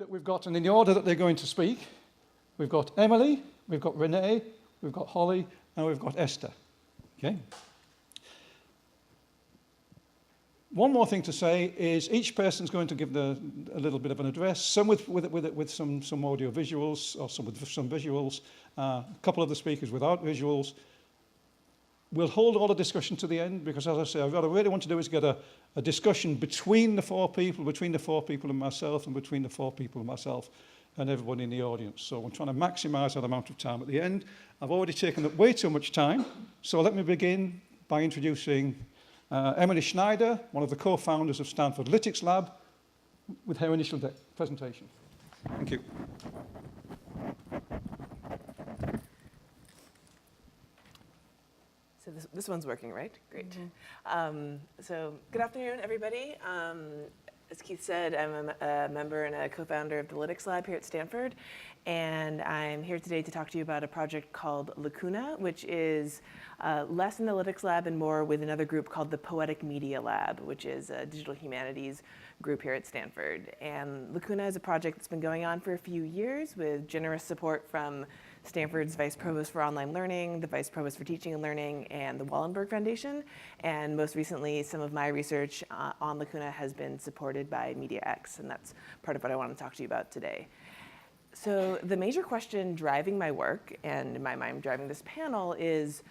that we've got, and in the order that they're going to speak, we've got Emily, we've got René, we've got Holly, and we've got Esther. Okay. One more thing to say is each person's going to give a little bit of an address, some with some audio visuals, or some with some visuals, a couple of the speakers without visuals. We'll hold all the discussion to the end because, as I say, what I really want to do is get a discussion between the four people and myself, and between the four people and myself and everybody in the audience. So I'm trying to maximize that amount of time at the end. I've already taken up way too much time, so let me begin by introducing Emily Schneider, one of the co-founders of Stanford Lytics Lab, with her initial presentation. Thank you. So this one's working, right? Great. Mm-hmm. So good afternoon, everybody. As Keith said, I'm a member and a co-founder of the Lytics Lab here at Stanford, and I'm here today to talk to you about a project called Lacuna, which is less in the Lytics Lab and more with another group called the Poetic Media Lab, which is a digital humanities group here at Stanford. And Lacuna is a project that's been going on for a few years with generous support from Stanford's Vice Provost for Online Learning, the Vice Provost for Teaching and Learning, and the Wallenberg Foundation. And most recently, some of my research on Lacuna has been supported by MediaX, and that's part of what I want to talk to you about today. So the major question driving my work, and in my mind driving this panel, is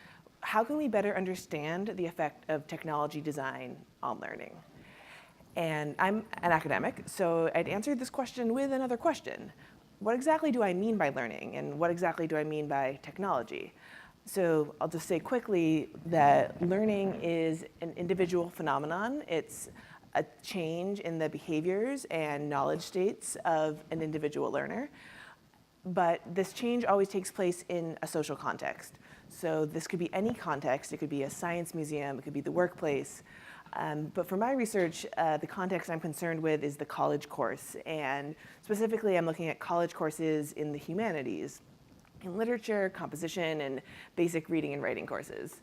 how can we better understand the effect of technology design on learning? And I'm an academic, so I'd answer this question with another question. What exactly do I mean by learning, and what exactly do I mean by technology? So I'll just say quickly that learning is an individual phenomenon. It's a change in the behaviors and knowledge states of an individual learner. But this change always takes place in a social context. So this could be any context. It could be a science museum. It could be the workplace. But for my research, the context I'm concerned with is the college course. And specifically, I'm looking at college courses in the humanities, in literature, composition, and basic reading and writing courses.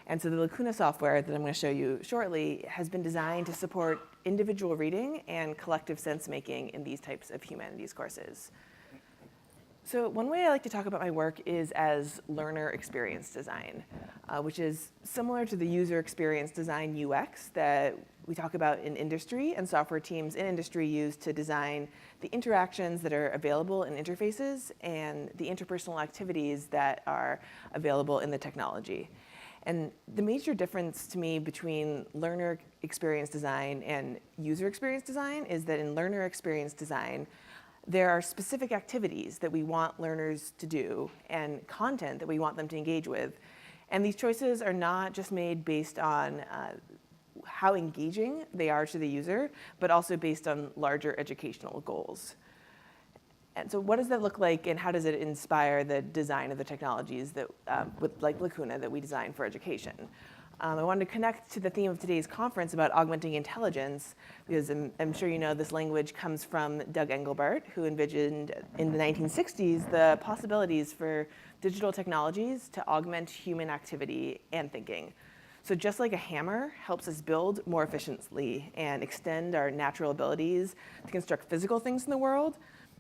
And so the Lacuna software that I'm going to show you shortly has been designed to support individual reading and collective sense-making in these types of humanities courses. So one way I like to talk about my work is as learner experience design, which is similar to the user experience design UX that we talk about in industry and software teams in industry use to design the interactions that are available in interfaces and the interpersonal activities that are available in the technology. And the major difference to me between learner experience design and user experience design is that in learner experience design, there are specific activities that we want learners to do and content that we want them to engage with. And these choices are not just made based on how engaging they are to the user, but also based on larger educational goals. And so what does that look like, and how does it inspire the design of the technologies that, like Lacuna, that we design for education? I wanted to connect to the theme of today's conference about augmenting intelligence, because I'm sure you know this language comes from Doug Engelbart, who envisioned in the 1960s the possibilities for digital technologies to augment human activity and thinking. So just like a hammer helps us build more efficiently and extend our natural abilities to construct physical things in the world,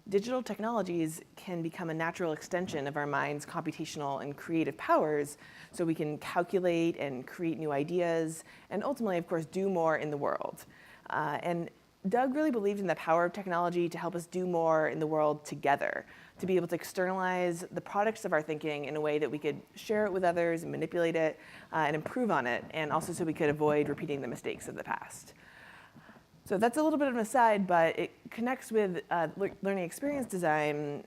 digital technologies can become a natural extension of our mind's computational and creative powers so we can calculate and create new ideas and ultimately, of course, do more in the world. And Doug really believed in the power of technology to help us do more in the world together, to be able to externalize the products of our thinking in a way that we could share it with others and manipulate it and improve on it, and also so we could avoid repeating the mistakes of the past. So that's a little bit of an aside, but it connects with learning experience design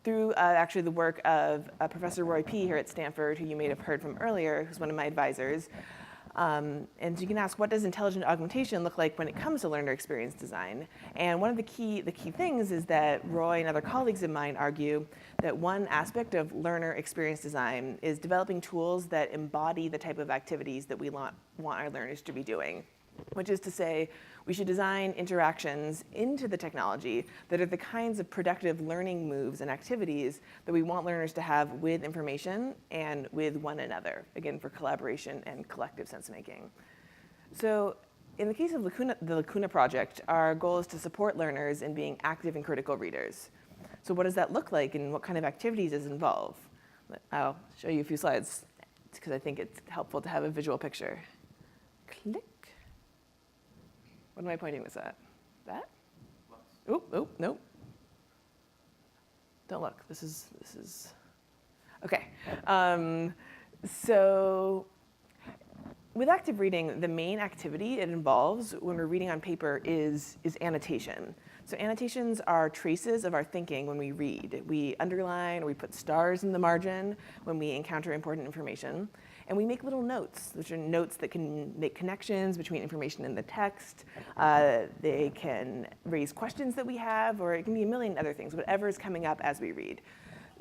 through actually the work of Professor Roy P. here at Stanford, who you may have heard from earlier, who's one of my advisors. And you can ask, what does intelligent augmentation look like when it comes to learner experience design? And one of the key things is that Roy and other colleagues of mine argue that one aspect of learner experience design is developing tools that embody the type of activities that we want our learners to be doing. Which is to say, we should design interactions into the technology that are the kinds of productive learning moves and activities that we want learners to have with information and with one another, again, for collaboration and collective sense-making. So in the case of the Lacuna project, our goal is to support learners in being active and critical readers. So what does that look like and what kind of activities does it involve? I'll show you a few slides because I think it's helpful to have a visual picture. Click. What am I pointing this at? That? Oop, nope. Don't look. This is, okay. So with active reading, the main activity it involves when we're reading on paper is annotation. So annotations are traces of our thinking when we read. We underline or we put stars in the margin when we encounter important information. And we make little notes, which are notes that can make connections between information in the text. They can raise questions that we have, or it can be a million other things, whatever is coming up as we read.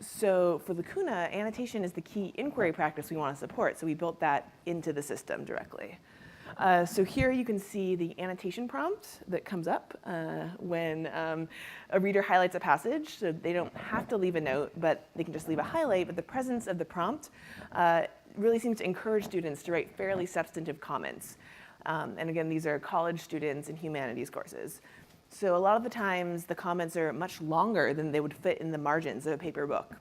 So for Lacuna, annotation is the key inquiry practice we want to support, so we built that into the system directly. So here you can see the annotation prompt that comes up when a reader highlights a passage. So they don't have to leave a note, but they can just leave a highlight. But the presence of the prompt really seems to encourage students to write fairly substantive comments. And again, these are college students in humanities courses. So a lot of the times, the comments are much longer than they would fit in the margins of a paper book,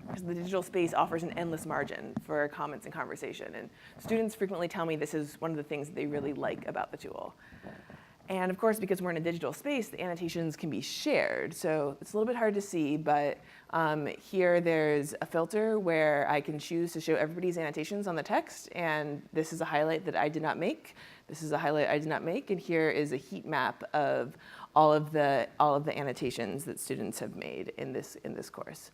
because the digital space offers an endless margin for comments and conversation. And students frequently tell me this is one of the things that they really like about the tool. And of course, because we're in a digital space, the annotations can be shared. So it's a little bit hard to see, but here there's a filter where I can choose to show everybody's annotations on the text. And this is a highlight that I did not make. This is a highlight I did not make. And here is a heat map of all of the annotations that students have made in this course.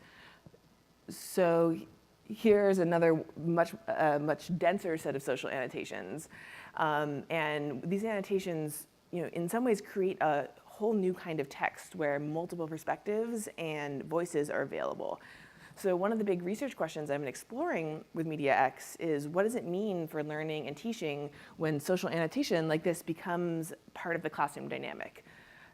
So here's another much denser set of social annotations. And these annotations, in some ways create a whole new kind of text where multiple perspectives and voices are available. So one of the big research questions I've been exploring with MediaX is what does it mean for learning and teaching when social annotation like this becomes part of the classroom dynamic?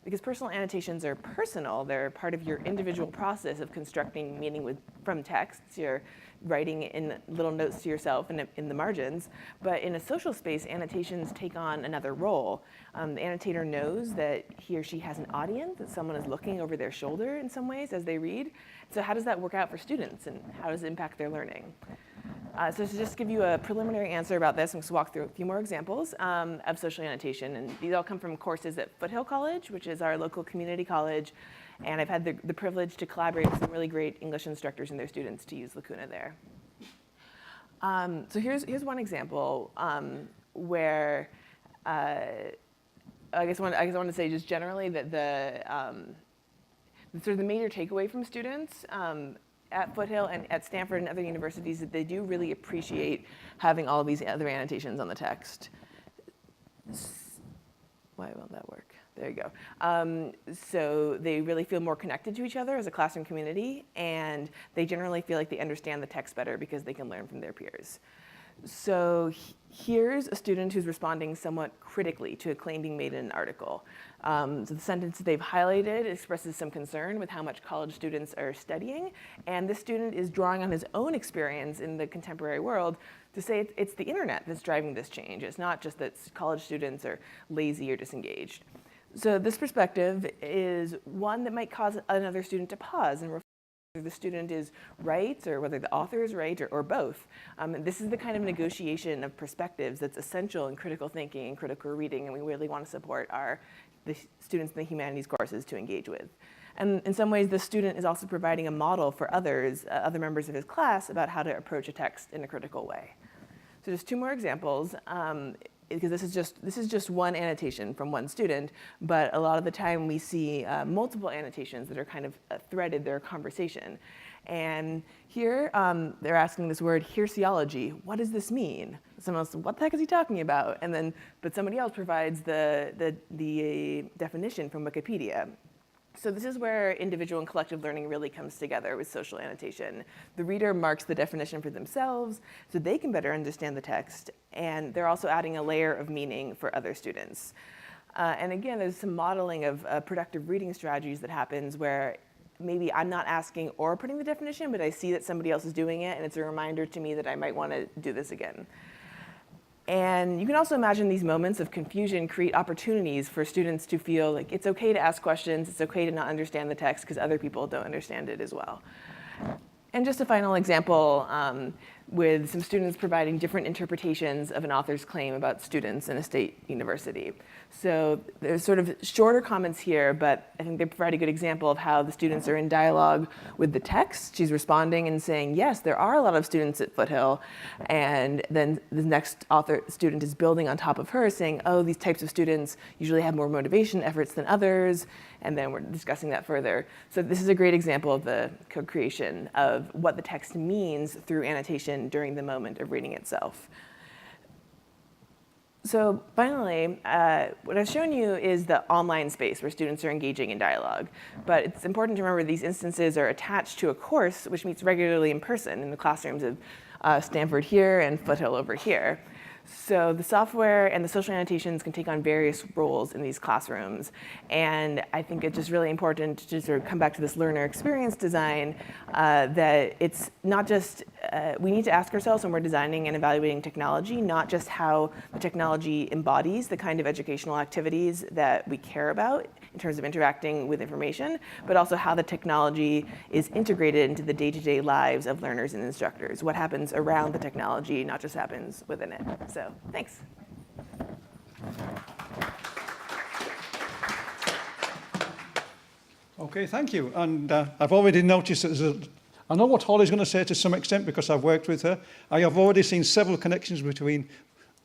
Because personal annotations are personal. They're part of your individual process of constructing meaning from texts. You're writing in little notes to yourself in the margins. But in a social space, annotations take on another role. The annotator knows that he or she has an audience, that someone is looking over their shoulder in some ways as they read. So how does that work out for students, and how does it impact their learning? So to just give you a preliminary answer about this, I'm going to walk through a few more examples of social annotation. And these all come from courses at Foothill College, which is our local community college. And I've had the privilege to collaborate with some really great English instructors and their students to use Lacuna there. So here's one example where I guess I want to say just generally that sort of the major takeaway from students at Foothill and at Stanford and other universities that they do really appreciate having all of these other annotations on the text. Why won't that work? There you go. So they really feel more connected to each other as a classroom community, and they generally feel like they understand the text better because they can learn from their peers. So here's a student who's responding somewhat critically to a claim being made in an article. So the sentence that they've highlighted expresses some concern with how much college students are studying, and this student is drawing on his own experience in the contemporary world to say it's the internet that's driving this change. It's not just that college students are lazy or disengaged. So this perspective is one that might cause another student to pause and reflect whether the student is right or whether the author is right or both. This is the kind of negotiation of perspectives that's essential in critical thinking and critical reading, and we really want to support the students in the humanities courses to engage with. And in some ways, the student is also providing a model for others, other members of his class, about how to approach a text in a critical way. So just two more examples. Because this is just one annotation from one student, but a lot of the time we see multiple annotations that are kind of threaded their conversation. And here they're asking this word heresiology. What does this mean? Someone else, what the heck is he talking about? And then, but somebody else provides the definition from Wikipedia. So this is where individual and collective learning really comes together with social annotation. The reader marks the definition for themselves so they can better understand the text, and they're also adding a layer of meaning for other students. And again, there's some modeling of productive reading strategies that happens where maybe I'm not asking or putting the definition, but I see that somebody else is doing it, and it's a reminder to me that I might want to do this again. And you can also imagine these moments of confusion create opportunities for students to feel like it's okay to ask questions, it's okay to not understand the text because other people don't understand it as well. And just a final example with some students providing different interpretations of an author's claim about students in a state university. So there's sort of shorter comments here, but I think they provide a good example of how the students are in dialogue with the text. She's responding and saying, yes, there are a lot of students at Foothill. And then the next student is building on top of her, saying, oh, these types of students usually have more motivation efforts than others. And then we're discussing that further. So this is a great example of the co-creation of what the text means through annotation during the moment of reading itself. So finally, what I've shown you is the online space where students are engaging in dialogue. But it's important to remember these instances are attached to a course which meets regularly in person in the classrooms of Stanford here and Foothill over here. So the software and the social annotations can take on various roles in these classrooms. And I think it's just really important to sort of come back to this learner experience design, that it's not just, we need to ask ourselves when we're designing and evaluating technology, not just how the technology embodies the kind of educational activities that we care about in terms of interacting with information, but also how the technology is integrated into the day-to-day lives of learners and instructors. What happens around the technology, not just happens within it. So, thanks. Okay, thank you. And I've already noticed that I know what Holly's going to say to some extent because I've worked with her. I have already seen several connections between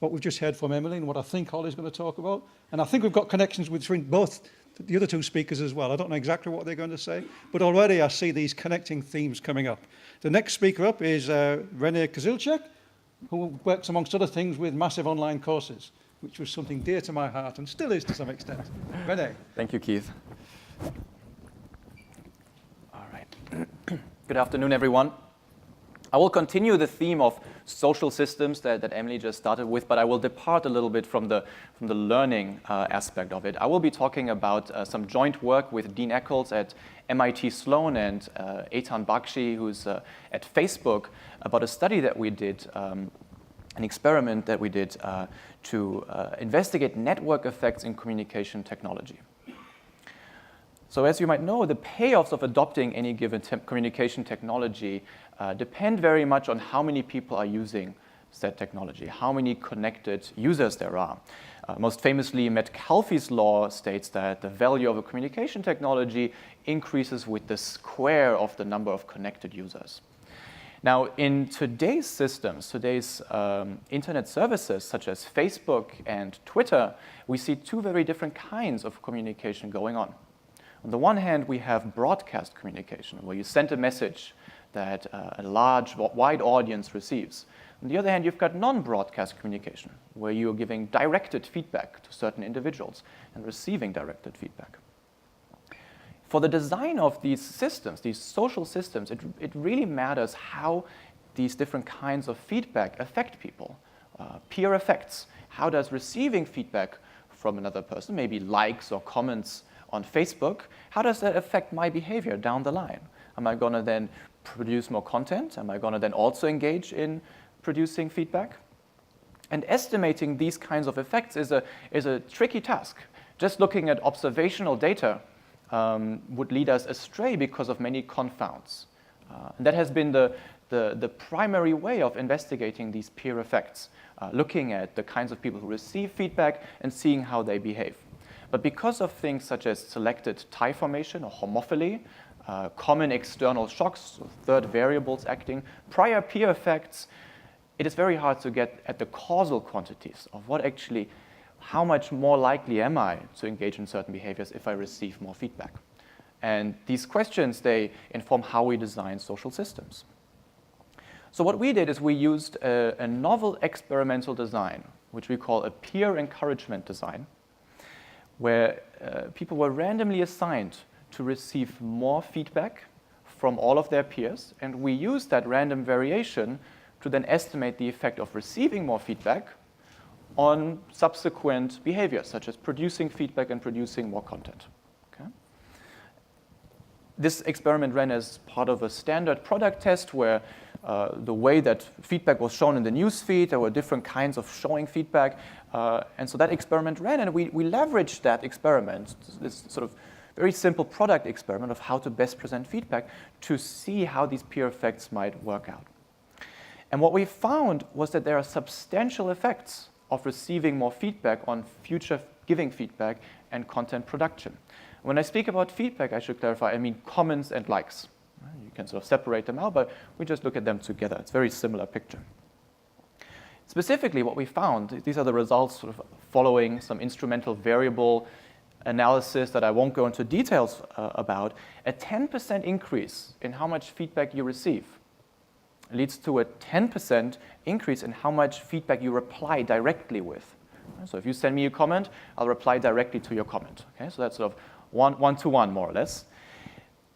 what we've just heard from Emily and what I think Holly's going to talk about. And I think we've got connections between both the other two speakers as well. I don't know exactly what they're going to say, but already I see these connecting themes coming up. The next speaker up is René Kizilcec, who works amongst other things with massive online courses, which was something dear to my heart and still is to some extent. René. Thank you, Keith. All right. Good afternoon, everyone. I will continue the theme of social systems that Emily just started with, but I will depart a little bit from the learning aspect of it. I will be talking about some joint work with Dean Eccles at MIT Sloan and Eitan Bakshi, who's at Facebook, about a study that we did, an experiment that we did to investigate network effects in communication technology. So as you might know, the payoffs of adopting any given communication technology depend very much on how many people are using said technology, how many connected users there are. Most famously, Metcalfe's law states that the value of a communication technology increases with the square of the number of connected users. Now, in today's systems, today's internet services, such as Facebook and Twitter, we see two very different kinds of communication going on. On the one hand, we have broadcast communication, where you send a message that a large, wide audience receives. On the other hand, you've got non-broadcast communication, where you're giving directed feedback to certain individuals and receiving directed feedback. For the design of these systems, these social systems, it really matters how these different kinds of feedback affect people. Peer effects. How does receiving feedback from another person, maybe likes or comments on Facebook, how does that affect my behavior down the line? Am I going to then produce more content? Am I going to then also engage in producing feedback? And estimating these kinds of effects is a tricky task. Just looking at observational data would lead us astray because of many confounds. And that has been the primary way of investigating these peer effects, looking at the kinds of people who receive feedback and seeing how they behave. But because of things such as selected tie formation or homophily, common external shocks, third variables acting, prior peer effects, it is very hard to get at the causal quantities of how much more likely am I to engage in certain behaviors if I receive more feedback. And these questions, they inform how we design social systems. So what we did is we used a novel experimental design, which we call a peer encouragement design, where people were randomly assigned to receive more feedback from all of their peers, and we used that random variation to then estimate the effect of receiving more feedback on subsequent behaviors, such as producing feedback and producing more content. Okay? This experiment ran as part of a standard product test where the way that feedback was shown in the news feed. There were different kinds of showing feedback. And so that experiment ran, and we leveraged that experiment, this sort of very simple product experiment of how to best present feedback, to see how these peer effects might work out. And what we found was that there are substantial effects of receiving more feedback on future giving feedback and content production. When I speak about feedback, I should clarify, I mean comments and likes. You can sort of separate them out, but we just look at them together. It's a very similar picture. Specifically, what we found, these are the results sort of following some instrumental variable analysis that I won't go into details about. A 10% increase in how much feedback you receive leads to a 10% increase in how much feedback you reply directly with. So if you send me a comment, I'll reply directly to your comment. Okay? So that's sort of one-to-one, more or less.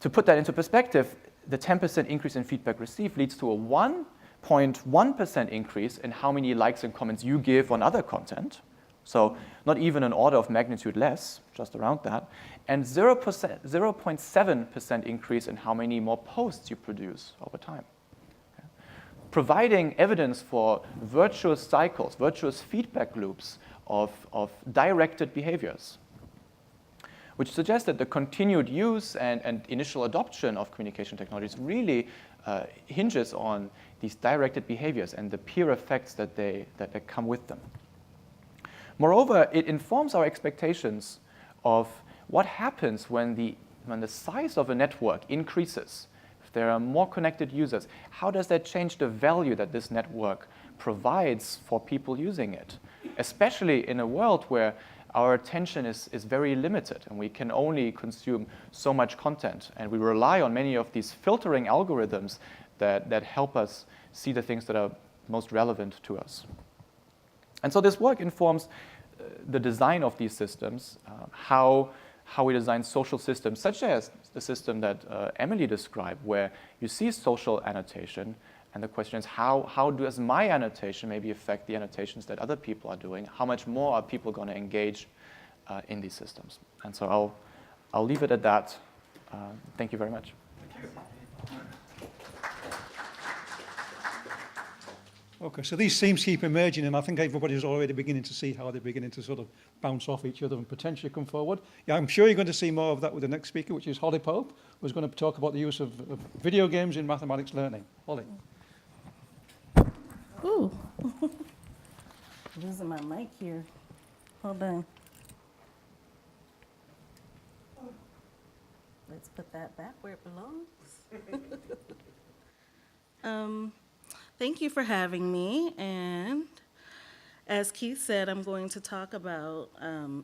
To put that into perspective, the 10% increase in feedback received leads to a 1.1% increase in how many likes and comments you give on other content. So not even an order of magnitude less, just around that. And 0.7% increase in how many more posts you produce over time. Okay? Providing evidence for virtuous cycles, virtuous feedback loops of directed behaviors, which suggests that the continued use and initial adoption of communication technologies really hinges on these directed behaviors and the peer effects that come with them. Moreover, it informs our expectations of what happens when the size of a network increases. If there are more connected users, how does that change the value that this network provides for people using it? Especially in a world where our attention is very limited and we can only consume so much content, and we rely on many of these filtering algorithms that help us see the things that are most relevant to us. And so this work informs the design of these systems, how we design social systems, such as the system that Emily described, where you see social annotation, and the question is, how does my annotation maybe affect the annotations that other people are doing? How much more are people going to engage in these systems? And so I'll leave it at that. Thank you very much. Thank you. Okay, so these themes keep emerging, and I think everybody's already beginning to see how they're beginning to sort of bounce off each other and potentially come forward. Yeah, I'm sure you're going to see more of that with the next speaker, which is Holly Pope, who's going to talk about the use of video games in mathematics learning. Holly. Ooh. Losing my mic here. Hold on. Let's put that back where it belongs. Thank you for having me. And as Keith said, I'm going to talk about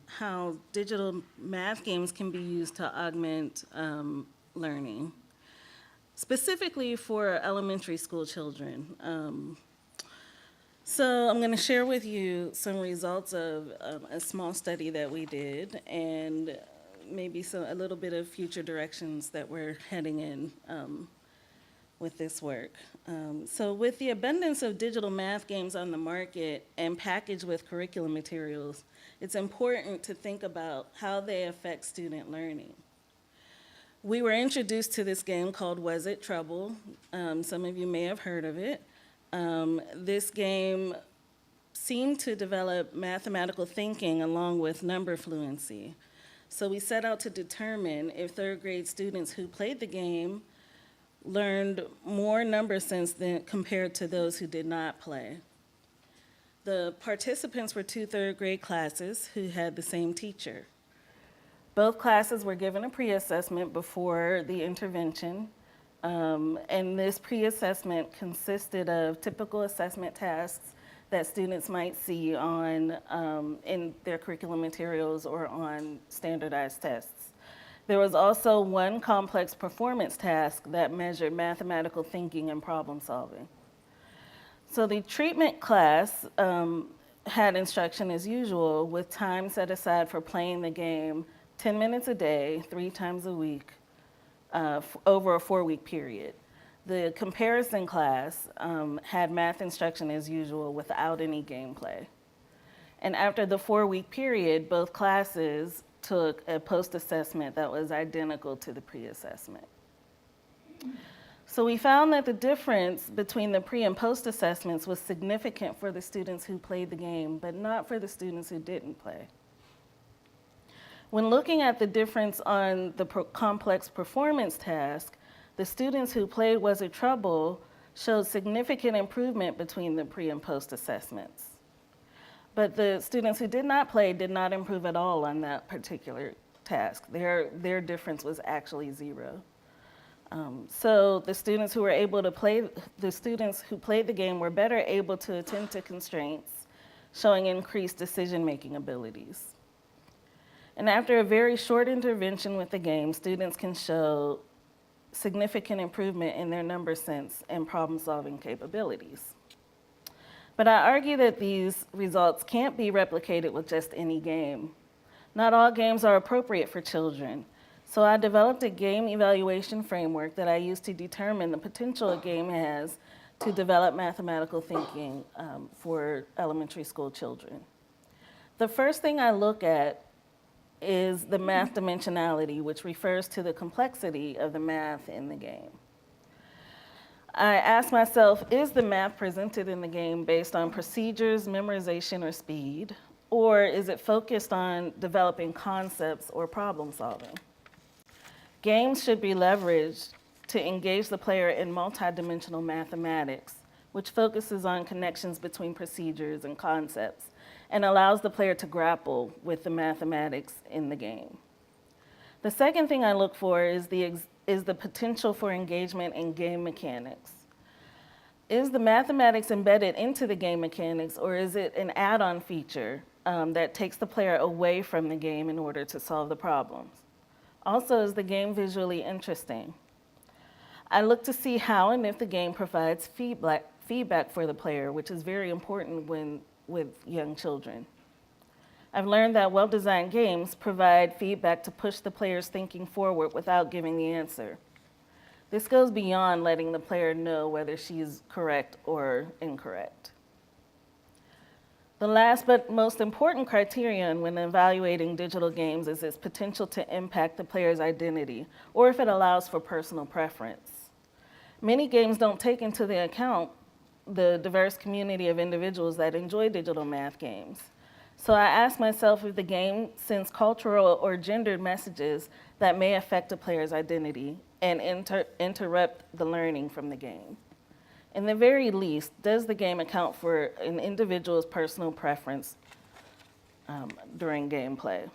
how digital math games can be used to augment learning, specifically for elementary school children. So I'm going to share with you some results of a small study that we did, and maybe a little bit of future directions that we're heading in with this work. So with the abundance of digital math games on the market and packaged with curriculum materials, it's important to think about how they affect student learning. We were introduced to this game called Was It Trouble? Some of you may have heard of it. This game seemed to develop mathematical thinking along with number fluency. So we set out to determine if third grade students who played the game learned more number sense than compared to those who did not play. The participants were 2 third grade classes who had the same teacher. Both classes were given a pre-assessment before the intervention. And this pre-assessment consisted of typical assessment tasks that students might see on in their curriculum materials or on standardized tests. There was also one complex performance task that measured mathematical thinking and problem solving. So the treatment class had instruction as usual, with time set aside for playing the game 10 minutes a day, 3 times a week, over a 4-week period. The comparison class had math instruction as usual without any gameplay. And after the 4-week period, both classes took a post-assessment that was identical to the pre-assessment. So we found that the difference between the pre and post assessments was significant for the students who played the game, but not for the students who didn't play. When looking at the difference on the complex performance task, the students who played Was It Trouble showed significant improvement between the pre and post assessments. But the students who did not play did not improve at all on that particular task. Their difference was actually 0. So the students who were able to play, the students who played the game were better able to attend to constraints, showing increased decision-making abilities. And after a very short intervention with the game, students can show significant improvement in their number sense and problem-solving capabilities. But I argue that these results can't be replicated with just any game. Not all games are appropriate for children. So I developed a game evaluation framework that I use to determine the potential a game has to develop mathematical thinking for elementary school children. The first thing I look at is the math dimensionality, which refers to the complexity of the math in the game. I ask myself, is the math presented in the game based on procedures, memorization, or speed? Or is it focused on developing concepts or problem solving? Games should be leveraged to engage the player in multidimensional mathematics, which focuses on connections between procedures and concepts and allows the player to grapple with the mathematics in the game. The second thing I look for is the potential for engagement in game mechanics. Is the mathematics embedded into the game mechanics, or is it an add-on feature that takes the player away from the game in order to solve the problems? Also, is the game visually interesting? I look to see how and if the game provides feedback for the player, which is very important with young children. I've learned that well-designed games provide feedback to push the player's thinking forward without giving the answer. This goes beyond letting the player know whether she's correct or incorrect. The last but most important criterion when evaluating digital games is its potential to impact the player's identity, or if it allows for personal preference. Many games don't take into account the diverse community of individuals that enjoy digital math games. So I ask myself if the game sends cultural or gendered messages that may affect a player's identity and interrupt the learning from the game. In the very least, does the game account for an individual's personal preference during gameplay?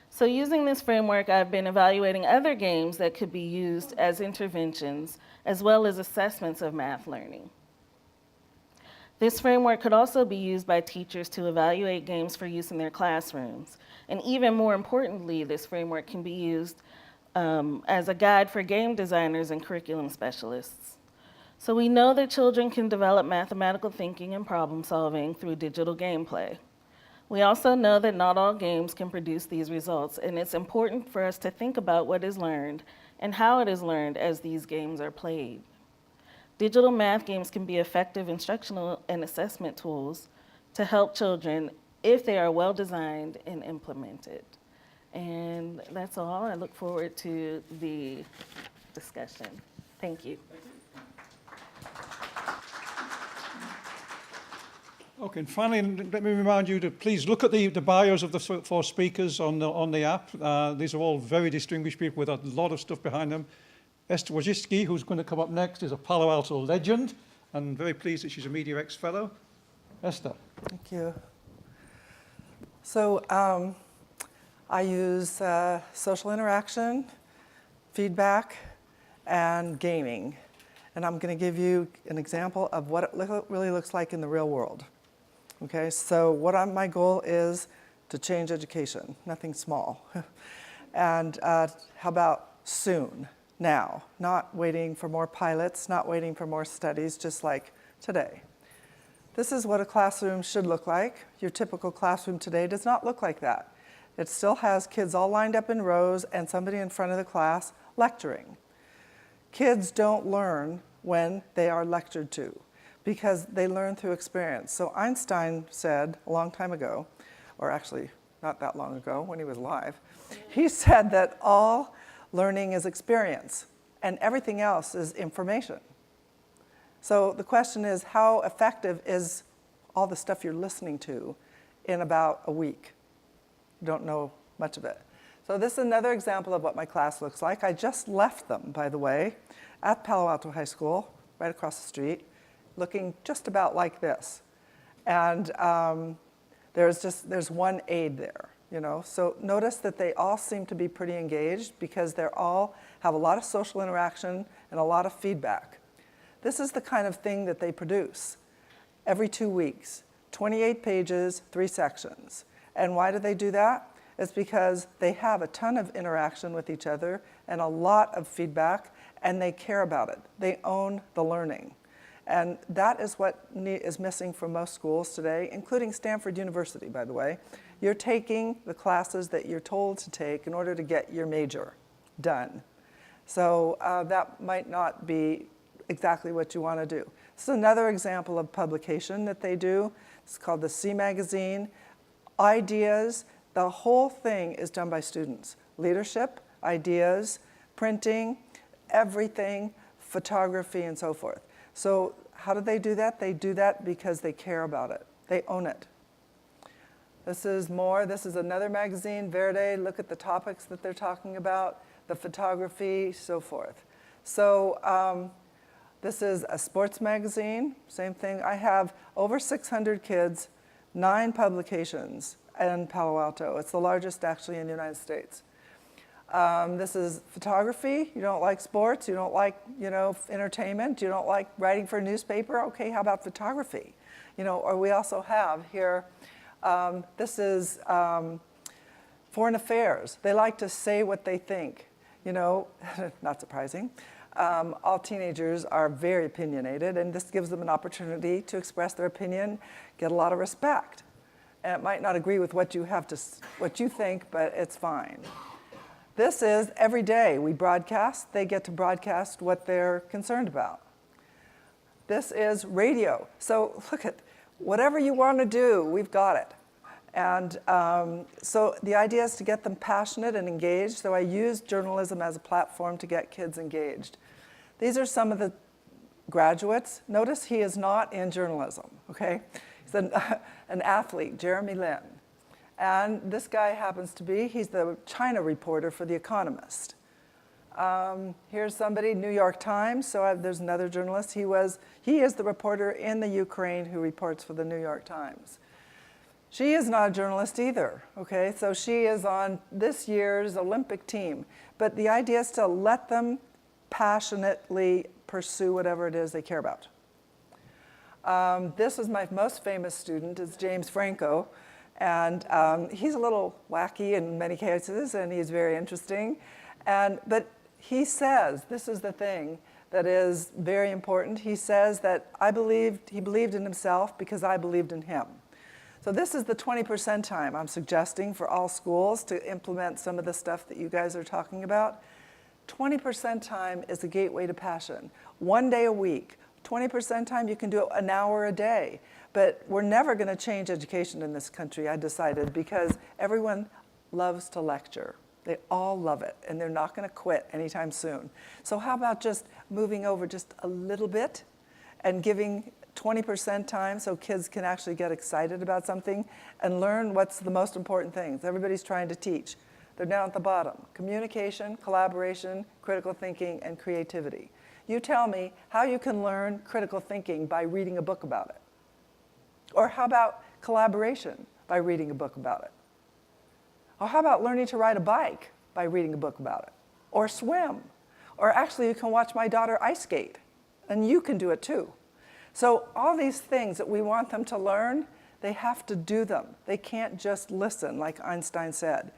So using this framework, I've been evaluating other games that could be used as interventions, as well as assessments of math learning. This framework could also be used by teachers to evaluate games for use in their classrooms. And even more importantly, this framework can be used as a guide for game designers and curriculum specialists. So we know that children can develop mathematical thinking and problem solving through digital gameplay. We also know that not all games can produce these results, and it's important for us to think about what is learned and how it is learned as these games are played. Digital math games can be effective instructional and assessment tools to help children if they are well designed and implemented. And that's all. I look forward to the discussion. Thank you. Okay, and finally, let me remind you to please look at the bios of the 4 speakers on the app. These are all very distinguished people with a lot of stuff behind them. Esther Wojcicki, who's going to come up next, is a Palo Alto legend, and very pleased that she's a MediaX fellow. Esther. Thank you. So I use social interaction, feedback, and gaming. And I'm going to give you an example of what it really looks like in the real world. Okay, so my goal is to change education, nothing small. And how about soon, now, not waiting for more pilots, not waiting for more studies, just like today. This is what a classroom should look like. Your typical classroom today does not look like that. It still has kids all lined up in rows and somebody in front of the class lecturing. Kids don't learn when they are lectured to, because they learn through experience. So Einstein said a long time ago, or actually not that long ago when he was alive, he said that all learning is experience. and everything else is information. So the question is, how effective is all the stuff you're listening to in about a week? You don't know much of it. So this is another example of what my class looks like. I just left them, by the way, at Palo Alto High School, right across the street, looking just about like this. And there's one aide there, you know. So notice that they all seem to be pretty engaged because they all have a lot of social interaction and a lot of feedback. This is the kind of thing that they produce every 2 weeks, 28 pages, 3 sections. And why do they do that? It's because they have a ton of interaction with each other and a lot of feedback, and they care about it. They own the learning. And that is what is missing from most schools today, including Stanford University, by the way. You're taking the classes that you're told to take in order to get your major done. So that might not be exactly what you want to do. This is another example of publication that they do. It's called the C Magazine. Ideas, the whole thing is done by students. Leadership, ideas, printing, everything, photography, and so forth. So how do they do that? They do that because they care about it. They own it. This is more. This is another magazine, Verde. Look at the topics that they're talking about, the photography, so forth. So this is a sports magazine, same thing. I have over 600 kids, 9 publications in Palo Alto. It's the largest actually in the United States. This is photography. You don't like sports, you don't like, entertainment, you don't like writing for a newspaper. Okay, how about photography? Or we also have here, this is foreign affairs. They like to say what they think, not surprising. All teenagers are very opinionated, and this gives them an opportunity to express their opinion, get a lot of respect. And it might not agree with what you think, but it's fine. This is every day we broadcast. They get to broadcast what they're concerned about. This is radio. So look at whatever you want to do, we've got it. And so the idea is to get them passionate and engaged. So I use journalism as a platform to get kids engaged. These are some of the graduates. Notice he is not in journalism, okay? He's an athlete, Jeremy Lin. And this guy happens to be, he's the China reporter for The Economist. Here's somebody, New York Times. So there's another journalist. He is the reporter in the Ukraine who reports for the New York Times. She is not a journalist either, okay? So she is on this year's Olympic team. But the idea is to let them passionately pursue whatever it is they care about. This is my most famous student, is James Franco. And he's a little wacky in many cases, and he's very interesting. But he says, this is the thing that is very important. He says that he believed in himself because I believed in him. So this is the 20% time I'm suggesting for all schools to implement some of the stuff that you guys are talking about. 20% time is the gateway to passion. 1 day a week. 20% time, you can do it an hour a day. But we're never going to change education in this country, I decided, because everyone loves to lecture. They all love it, and they're not going to quit anytime soon. So how about just moving over just a little bit and giving 20% time so kids can actually get excited about something and learn what's the most important things. Everybody's trying to teach. They're down at the bottom. Communication, collaboration, critical thinking, and creativity. You tell me how you can learn critical thinking by reading a book about it. Or how about collaboration by reading a book about it? Or how about learning to ride a bike by reading a book about it? Or swim? Or actually, you can watch my daughter ice skate, and you can do it too. So all these things that we want them to learn, they have to do them. They can't just listen, like Einstein said.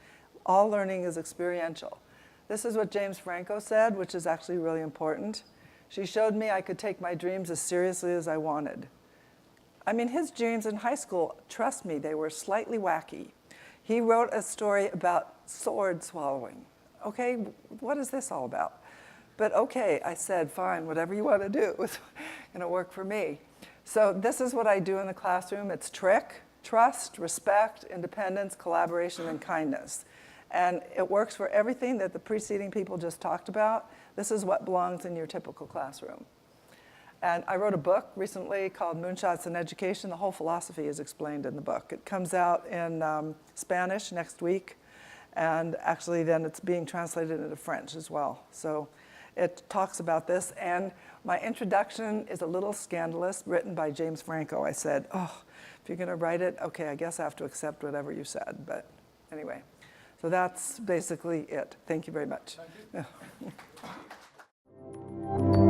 All learning is experiential. This is what James Franco said, which is actually really important. She showed me I could take my dreams as seriously as I wanted. I mean, his dreams in high school, trust me, they were slightly wacky. He wrote a story about sword swallowing. Okay, what is this all about? But okay, I said, fine, whatever you want to do is going to work for me. So this is what I do in the classroom. It's TRIC, trust, respect, independence, collaboration, and kindness. And it works for everything that the preceding people just talked about. This is what belongs in your typical classroom. And I wrote a book recently called Moonshots in Education. The whole philosophy is explained in the book. It comes out in Spanish next week, and actually then it's being translated into French as well. So it talks about this, and my introduction is a little scandalous, written by James Franco. I said, oh, if you're gonna write it, okay, I guess I have to accept whatever you said, but anyway. So that's basically it. Thank you very much. Thank you.